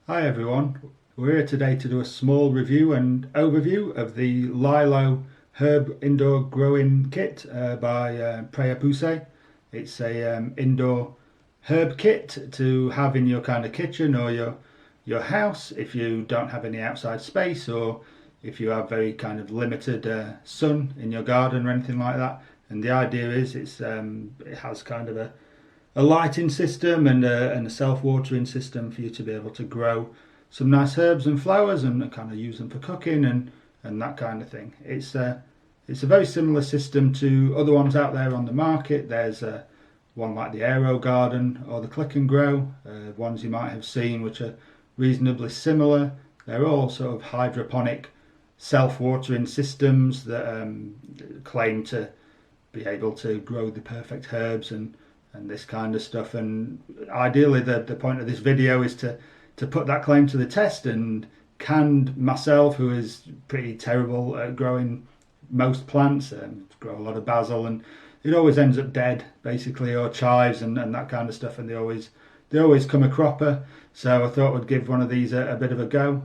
Hi everyone, we're here today to do a small review and overview of the Lilo Herb Indoor Growing Kit by Pousser. It's a indoor herb kit to have in your kind of kitchen or your house if you don't have any outside space, or if you have very kind of limited sun in your garden or anything like that. And the idea is it has kind of a lighting system and a self-watering system for you to be able to grow some nice herbs and flowers and kind of use them for cooking and that kind of thing. It's a very similar system to other ones out there on the market. There's one like the Aerogarden or the Click and Grow, ones you might have seen, which are reasonably similar. They're all sort of hydroponic self-watering systems that claim to be able to grow the perfect herbs and this kind of stuff. And ideally the point of this video is to put that claim to the test, and can myself, who is pretty terrible at growing most plants, grow a lot of basil and it always ends up dead basically, or chives and that kind of stuff, and they always come a cropper. So I thought I'd give one of these a bit of a go.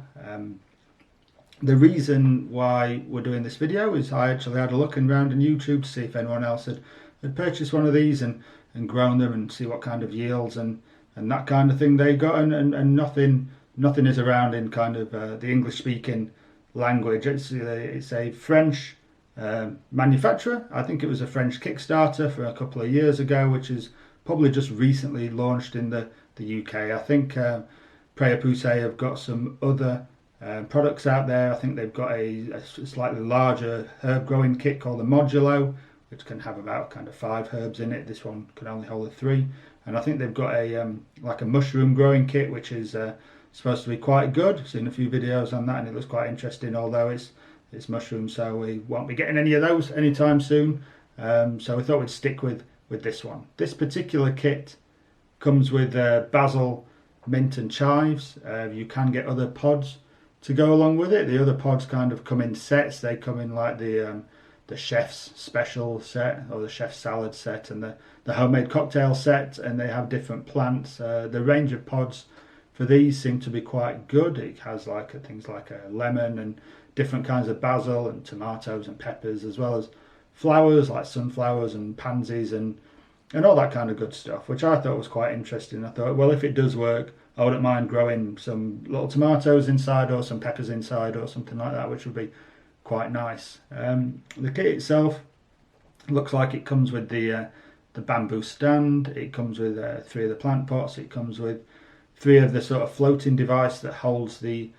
The reason why we're doing this video is I actually had a look around on YouTube to see if anyone else had purchased one of these and grown them, and see what kind of yields and that kind of thing they got, and nothing is around in kind of the English speaking language. It's a French manufacturer. I think it was a French Kickstarter for a couple of years ago, which is probably just recently launched in the UK. I think Pret have got some other products out there. I think they've got a slightly larger herb growing kit called the Modulo, which can have about kind of 5 herbs in it. This one can only hold 3. And I think they've got a like a mushroom growing kit, which is supposed to be quite good. I've seen a few videos on that and it looks quite interesting, although it's mushrooms, so we won't be getting any of those anytime soon. So we thought we'd stick with this one. This particular kit comes with basil, mint and chives. You can get other pods to go along with it. The other pods kind of come in sets. They come in like the chef's special set, or the chef's salad set, and the homemade cocktail set, and they have different plants. The range of pods for these seem to be quite good. It has like things like a lemon and different kinds of basil and tomatoes and peppers, as well as flowers like sunflowers and pansies and all that kind of good stuff, which I thought was quite interesting. I thought, well, if it does work, I wouldn't mind growing some little tomatoes inside or some peppers inside or something like that, which would be quite nice. The kit itself looks like it comes with the bamboo stand. It comes with 3 of the plant pots. It comes with 3 of the sort of floating device that holds the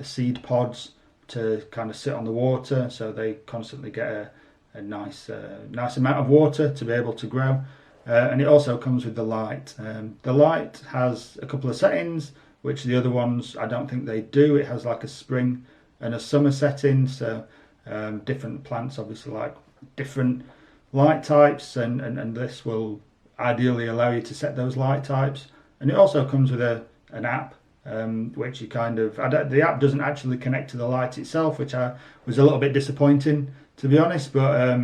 seed pods to kind of sit on the water, so they constantly get a nice amount of water to be able to grow. And it also comes with the light. The light has a couple of settings, which the other ones I don't think they do. It has like a spring and a summer setting, so different plants obviously like different light types, and this will ideally allow you to set those light types. And it also comes with an app, which you kind of, the app doesn't actually connect to the light itself, which I was a little bit disappointing, to be honest, but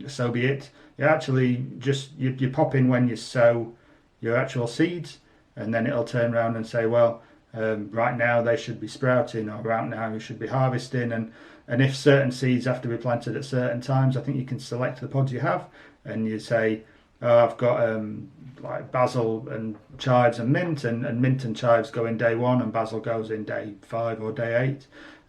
so be it. You actually just you pop in when you sow your actual seeds, and then it'll turn around and say, well, right now they should be sprouting, or right now you should be harvesting, and if certain seeds have to be planted at certain times, I think you can select the pods you have, and you say, oh, I've got like basil and chives and mint and chives go in day 1 and basil goes in day 5 or day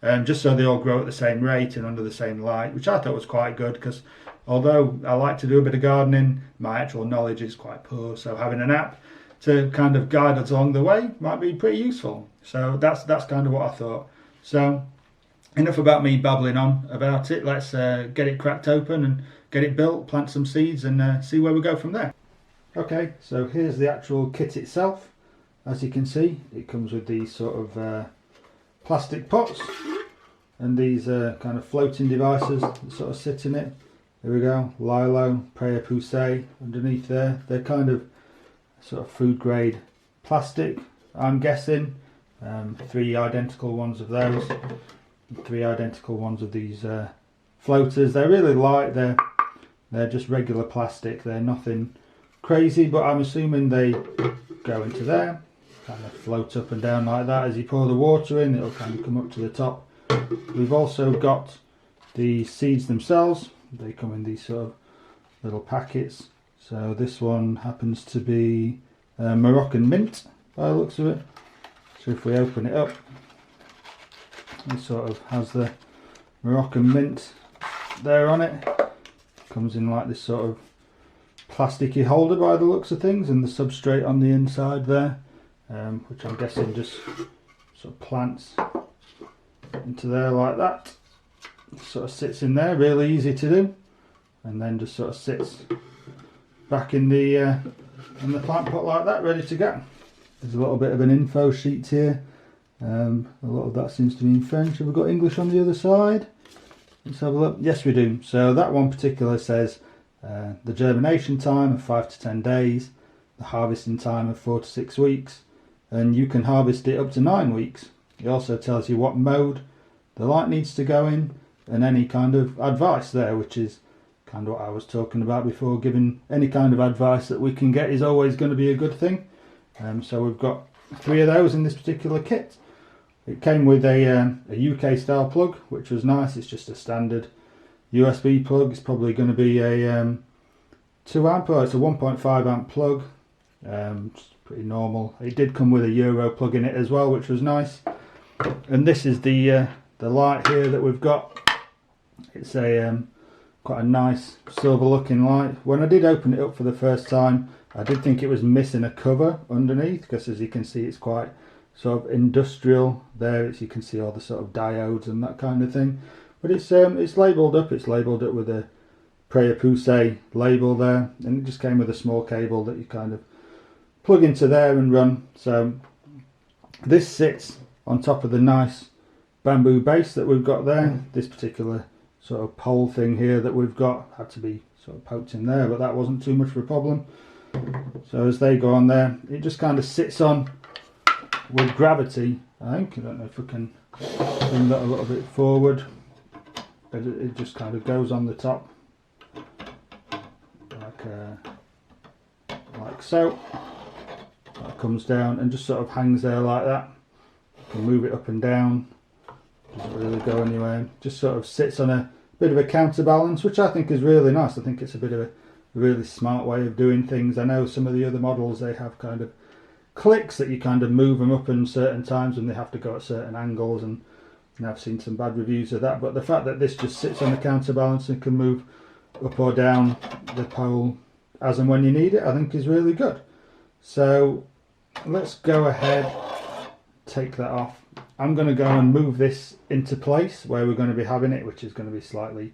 8, just so they all grow at the same rate and under the same light, which I thought was quite good, because although I like to do a bit of gardening, my actual knowledge is quite poor, so having an app to kind of guide us along the way might be pretty useful. So that's kind of what I thought. So enough about me babbling on about it. Let's get it cracked open and get it built, plant some seeds, and see where we go from there. Okay, so here's the actual kit itself. As you can see, it comes with these sort of plastic pots and these kind of floating devices that sort of sit in it. There we go, Lilo, Pret Pousser underneath there. They're kind of sort of food grade plastic, I'm guessing. 3 identical ones of those, 3 identical ones of these floaters. They're really light. They're just regular plastic. They're nothing crazy, but I'm assuming they go into there. kind of float up and down like that. As you pour the water in, it'll kind of come up to the top. We've also got the seeds themselves. They come in these sort of little packets. So this one happens to be Moroccan mint by the looks of it. So if we open it up, it sort of has the Moroccan mint there on it. Comes in like this sort of plasticky holder by the looks of things, and the substrate on the inside there, which I'm guessing just sort of plants into there like that. Sort of sits in there, really easy to do, and then just sort of sits back in the plant pot like that, ready to go. There's a little bit of an info sheet here. A lot of that seems to be in French. Have we got English on the other side? Let's have a look. Yes, we do. So that one particular says the germination time of 5 to 10 days, the harvesting time of 4 to 6 weeks, and you can harvest it up to 9 weeks. It also tells you what mode the light needs to go in, and any kind of advice there, which is kind of what I was talking about before. Giving any kind of advice that we can get is always going to be a good thing. So we've got 3 of those in this particular kit. It came with a UK style plug, which was nice. It's just a standard USB plug. It's probably going to be a 2 amp, or it's a 1.5 amp plug. It's pretty normal. It did come with a Euro plug in it as well, which was nice. And this is the light here that we've got. It's a quite a nice silver looking light. When I did open it up for the first time, I did think it was missing a cover underneath, because as you can see, it's quite sort of industrial there. You can see all the sort of diodes and that kind of thing. But it's labelled up. It's labelled up with a Pousser label there, and it just came with a small cable that you kind of plug into there and run. So this sits on top of the nice bamboo base that we've got there. This particular sort of pole thing here that we've got had to be sort of poked in there, but that wasn't too much of a problem. So as they go on there, it just kind of sits on with gravity, I think. I don't know if we can bring that a little bit forward, but it just kind of goes on the top like so. That comes down and just sort of hangs there like that. You can move it up and down, doesn't really go anywhere. Just sort of sits on a bit of a counterbalance, which I think is really nice. I think it's a bit of a really smart way of doing things. I know some of the other models, they have kind of clicks that you kind of move them up in certain times and they have to go at certain angles, and I've seen some bad reviews of that. But the fact that this just sits on the counterbalance and can move up or down the pole as and when you need it, I think is really good. So let's go ahead, take that off. I'm going to go and move this into place where we're going to be having it, which is going to be slightly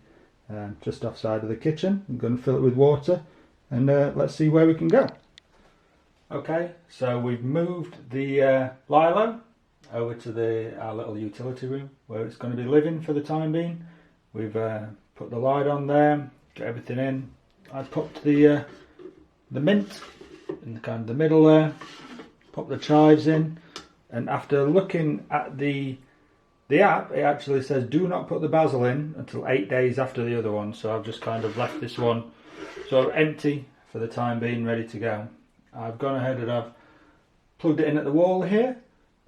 just offside of the kitchen. I'm going to fill it with water, and let's see where we can go. Okay, so we've moved the Lilo over to our little utility room where it's going to be living for the time being. We've put the light on there, got everything in. I popped the mint in the kind of the middle there, pop the chives in, and after looking at the app, it actually says do not put the basil in until 8 days after the other one. So I've just kind of left this one sort of empty for the time being, ready to go. I've gone ahead and I've plugged it in at the wall here,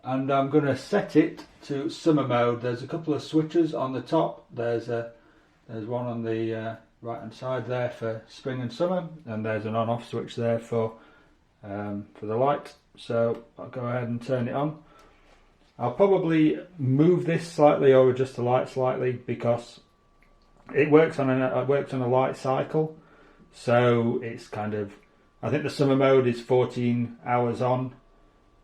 and I'm going to set it to summer mode. There's a couple of switches on the top. There's one on the right hand side there for spring and summer, and there's an on-off switch there for the light. So I'll go ahead and turn it on. I'll probably move this slightly or adjust the light slightly, because it works on a light cycle. So it's kind of, I think the summer mode is 14 hours on,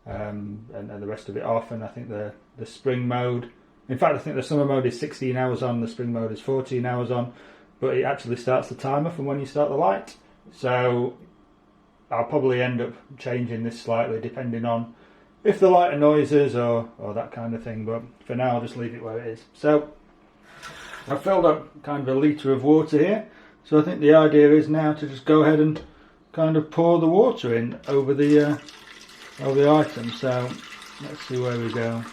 and the rest of it off. And I think the spring mode, in fact I think the summer mode is 16 hours on, the spring mode is 14 hours on, but it actually starts the timer from when you start the light. So I'll probably end up changing this slightly depending on if the light annoys us or that kind of thing, but for now I'll just leave it where it is. So I've filled up kind of a litre of water here, so I think the idea is now to just go ahead and kind of pour the water in over the item. So let's see where we go.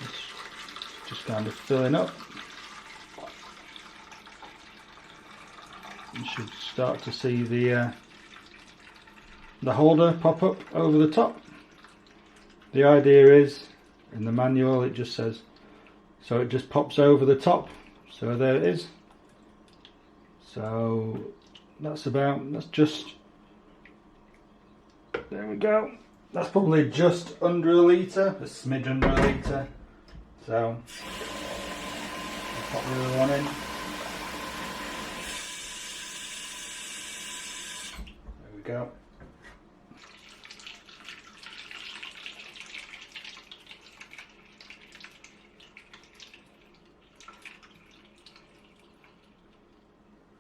It's just kind of filling up. You should start to see the holder pop up over the top. the idea is, in the manual it just says, so it just pops over the top, so there it is. So that's just, there we go, that's probably just under a litre, a smidge under a litre. So I'll pop the other one in. There we go.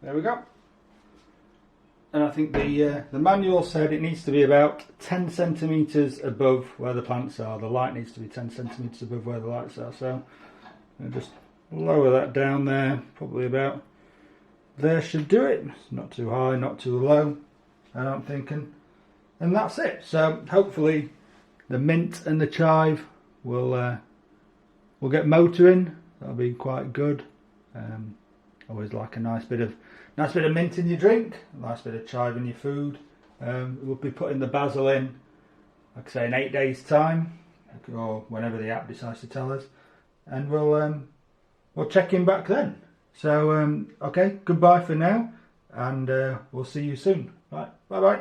There we go. And I think the manual said it needs to be about 10 centimetres above where the plants are. The light needs to be 10 centimetres above where the lights are. So I'll just lower that down there, probably about there should do it. It's not too high, not too low, I don't think. And that's it. So hopefully the mint and the chive will get motoring. That'll be quite good. Always like a nice bit of mint in your drink, a nice bit of chive in your food. We'll be putting the basil in, like I say, in 8 days' time, or whenever the app decides to tell us, and we'll check in back then. So okay, goodbye for now, and we'll see you soon. Right, bye bye.